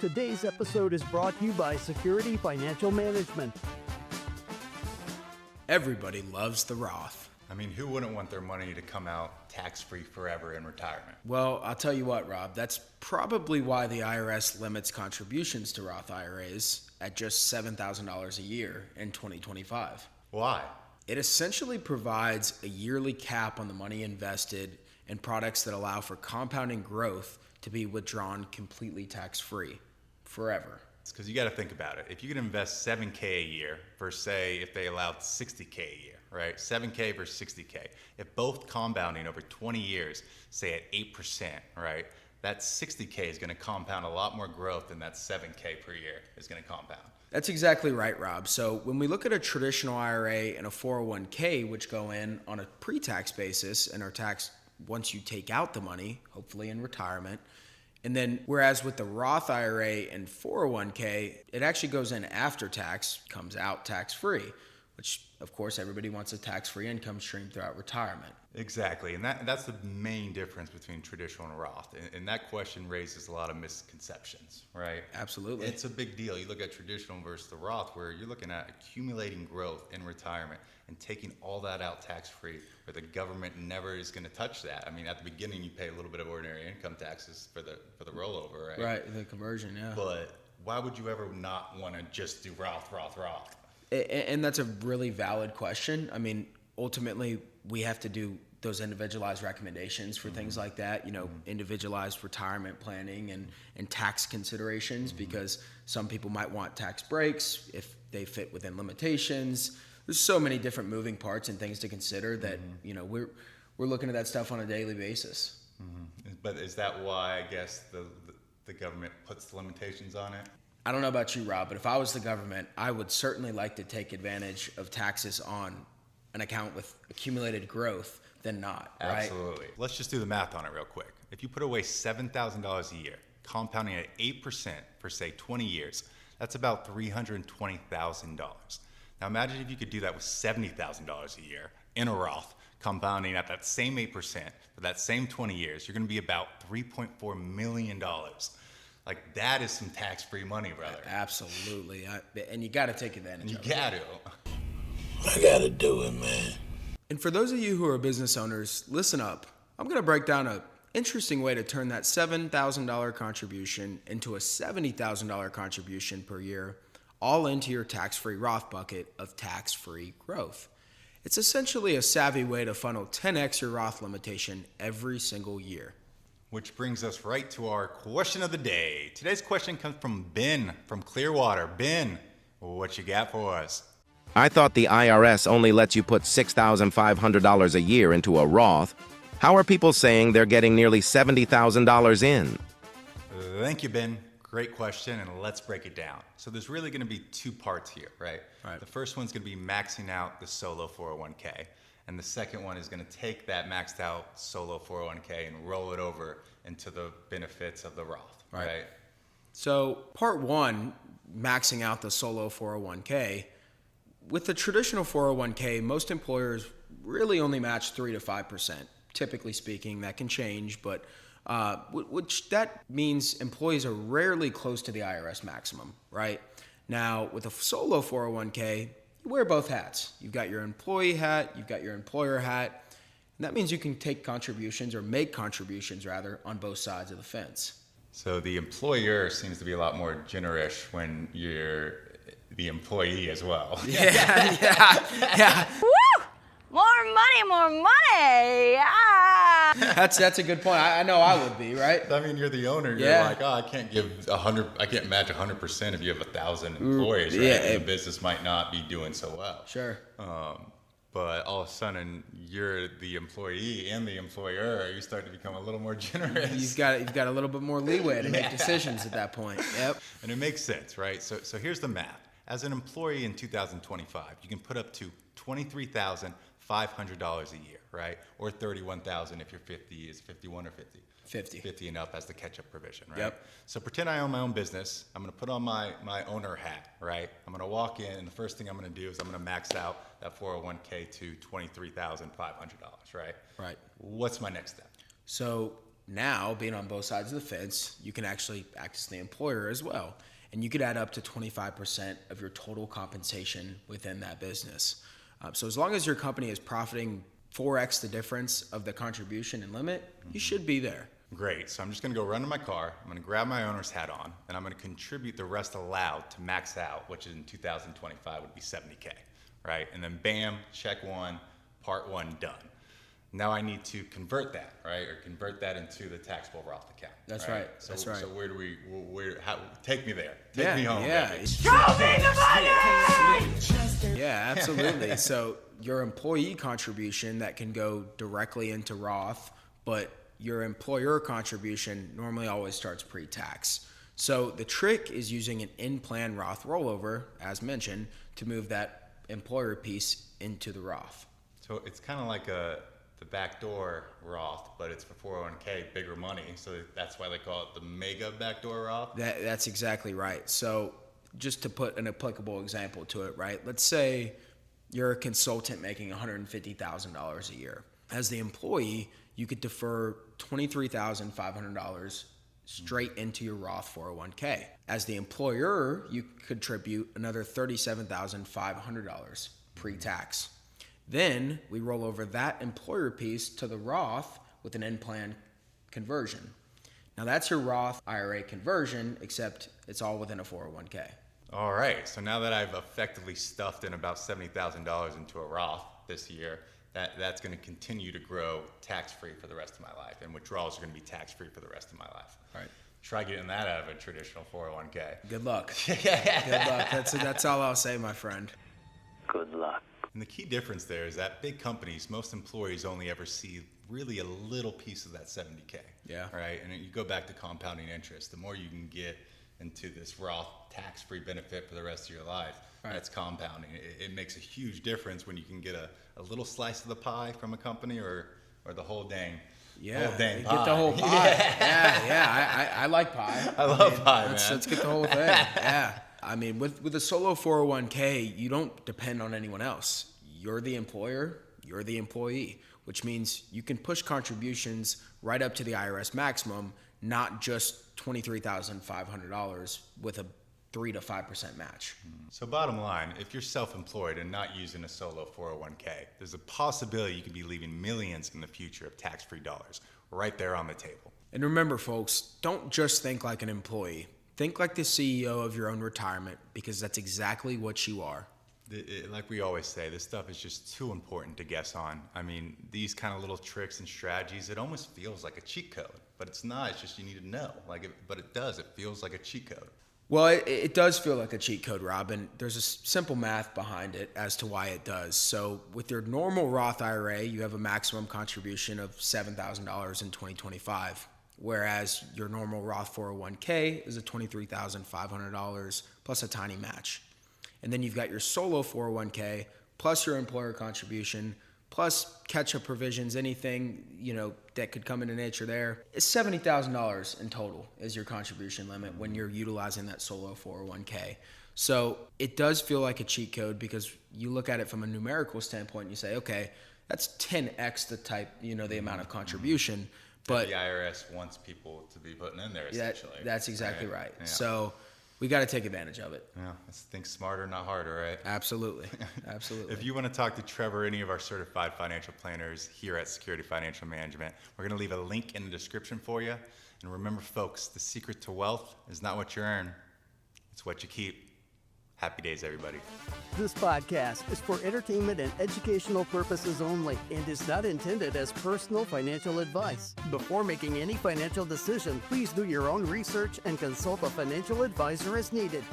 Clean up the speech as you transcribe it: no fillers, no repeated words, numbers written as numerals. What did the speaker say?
Today's episode is brought to you by Security Financial Management. Everybody loves the Roth. I mean, who wouldn't want their money to come out tax-free forever in retirement? Well, I'll tell you what, Rob, that's probably why the IRS limits contributions to Roth IRAs at just $7,000 a year in 2025. Why? It essentially provides a yearly cap on the money invested in products that allow for compounding growth to be withdrawn completely tax-free forever. It's because you got to think about it. If you can invest $7K a year versus, say, if they allowed $60K a year, right? $7K versus $60K. If both compounding over 20 years, say at 8%, right? That $60K is going to compound a lot more growth than that $7K per year is going to compound. That's exactly right, Rob. So when we look at a traditional IRA and a 401K, which go in on a pre-tax basis and are taxed once you take out the money, hopefully in retirement, and then whereas with the Roth IRA and 401K, it actually goes in after tax, comes out tax-free, which of course everybody wants a tax-free income stream throughout retirement. Exactly, and that's the main difference between traditional and Roth. And that question raises a lot of misconceptions, right? Absolutely. It's a big deal. You look at traditional versus the Roth, where you're looking at accumulating growth in retirement and taking all that out tax-free, where the government never is going to touch that. I mean, at the beginning, you pay a little bit of ordinary income taxes for the rollover, right? Right, the conversion, yeah. But why would you ever not want to just do Roth? And that's a really valid question. I mean, ultimately, we have to do those individualized recommendations for things like that, individualized retirement planning and tax considerations, because some people might want tax breaks if they fit within limitations. There's so many different moving parts and things to consider that, we're looking at that stuff on a daily basis. Mm-hmm. But is that why, I guess, the government puts the limitations on it? I don't know about you, Rob, but if I was the government, I would certainly like to take advantage of taxes on an account with accumulated growth than not, right? Absolutely. Let's just do the math on it real quick. If you put away $7,000 a year, compounding at 8% for, say, 20 years, that's about $320,000. Now imagine if you could do that with $70,000 a year in a Roth, compounding at that same 8% for that same 20 years, you're going to be about $3.4 million. Like, that is some tax-free money, brother. Absolutely. And you got to take advantage of it. You got to. I got to do it, man. And for those of you who are business owners, listen up. I'm going to break down an interesting way to turn that $7,000 contribution into a $70,000 contribution per year, all into your tax-free Roth bucket of tax-free growth. It's essentially a savvy way to funnel 10x your Roth limitation every single year. Which brings us right to our question of the day. Today's question comes from Ben from Clearwater. Ben, what you got for us? I thought the IRS only lets you put $6,500 a year into a Roth. How are people saying they're getting nearly $70,000 in? Thank you, Ben. Great question, and let's break it down. So there's really going to be two parts here, right? The first one's going to be maxing out the solo 401k, and the second one is going to take that maxed out solo 401k and roll it over into the benefits of the Roth, right? So part one, maxing out the solo 401k. With the traditional 401k, most employers really only match 3 to 5%. Typically speaking, that can change, but which that means employees are rarely close to the IRS maximum, right? Now, with a solo 401k, you wear both hats. You've got your employee hat, you've got your employer hat, and that means you can take contributions, or make contributions rather, on both sides of the fence. So the employer seems to be a lot more generous when you're the employee as well. Yeah. Woo! More money! Ah! That's a good point. I know I would be, right? I mean, you're the owner. You're like, I can't I can't match 100% if you have 1,000 employees, right? Yeah. The business might not be doing so well. Sure. But all of a sudden, you're the employee and the employer. You start to become a little more generous. You've got a little bit more leeway to make decisions at that point. Yep. And it makes sense, right? So here's the math. As an employee in 2025, you can put up to $23,500 a year, right? Or $31,000 if you're 50, is 51 or 50? 50. 50 and up as the catch-up provision, right? Yep. So pretend I own my own business. I'm going to put on my owner hat, right? I'm going to walk in, and the first thing I'm going to do is I'm going to max out that 401k to $23,500, right? Right. What's my next step? So now, being on both sides of the fence, you can actually act as the employer as well. And you could add up to 25% of your total compensation within that business. So as long as your company is profiting 4x the difference of the contribution and limit, you should be there. Great. So I'm just going to go run to my car. I'm going to grab my owner's hat on, and I'm going to contribute the rest allowed to max out, which in 2025 would be 70K, right? And then bam, check one, part one done. Now I need to convert that, right? Or convert that into the taxable Roth account. That's right. So, That's right. So take me there. Take me home. Yeah. Baby. Show me the money! Yeah, absolutely. So your employee contribution that can go directly into Roth, but your employer contribution normally always starts pre-tax. So the trick is using an in-plan Roth rollover, as mentioned, to move that employer piece into the Roth. So it's kind of like the backdoor Roth, but it's for 401k, bigger money. So that's why they call it the Mega Backdoor Roth. That's exactly right. So just to put an applicable example to it, right? Let's say you're a consultant making $150,000 a year. As the employee, you could defer $23,500 straight into your Roth 401k. As the employer, you contribute another $37,500 pre-tax. Then we roll over that employer piece to the Roth with an in-plan conversion. Now that's your Roth IRA conversion, except it's all within a 401k. All right. So now that I've effectively stuffed in about $70,000 into a Roth this year, that's going to continue to grow tax-free for the rest of my life, and withdrawals are going to be tax-free for the rest of my life. All right. Try getting that out of a traditional 401k. Good luck. Good luck. That's all I'll say, my friend. Good luck. And the key difference there is that big companies, most employees only ever see really a little piece of that 70K. Yeah. Right. And you go back to compounding interest. The more you can get into this Roth tax-free benefit for the rest of your life, right, that's compounding. It makes a huge difference when you can get a little slice of the pie from a company or the whole dang. Yeah, whole dang get pie. the whole pie. Yeah. I like pie. I love pie, man. Let's get the whole thing. Yeah. I mean, with a solo 401k, you don't depend on anyone else. You're the employer, you're the employee, which means you can push contributions right up to the IRS maximum, not just $23,500 with a 3 to 5% match. So bottom line, if you're self-employed and not using a solo 401k, there's a possibility you could be leaving millions in the future of tax-free dollars right there on the table. And remember, folks, don't just think like an employee. Think like the CEO of your own retirement, because that's exactly what you are. Like we always say, this stuff is just too important to guess on. I mean, these kind of little tricks and strategies, it almost feels like a cheat code, but it's not. It's just you need to know. But it does. It feels like a cheat code. Well, it does feel like a cheat code, Rob, and there's a simple math behind it as to why it does. So with your normal Roth IRA, you have a maximum contribution of $7,000 in 2025, whereas your normal Roth 401k is a $23,500 plus a tiny match. And then you've got your solo 401k plus your employer contribution plus catch-up provisions, anything, that could come into nature there. It's $70,000 in total is your contribution limit when you're utilizing that solo 401k. So it does feel like a cheat code because you look at it from a numerical standpoint and you say, okay, that's 10x the type, the amount of contribution. But the IRS wants people to be putting in there, essentially. That's exactly right. Yeah. So we got to take advantage of it. Yeah, let's think smarter, not harder, right? Absolutely. Absolutely. If you want to talk to Trevor or any of our certified financial planners here at Security Financial Management, we're going to leave a link in the description for you. And remember, folks, the secret to wealth is not what you earn, it's what you keep. Happy days, everybody. This podcast is for entertainment and educational purposes only and is not intended as personal financial advice. Before making any financial decision, please do your own research and consult a financial advisor as needed.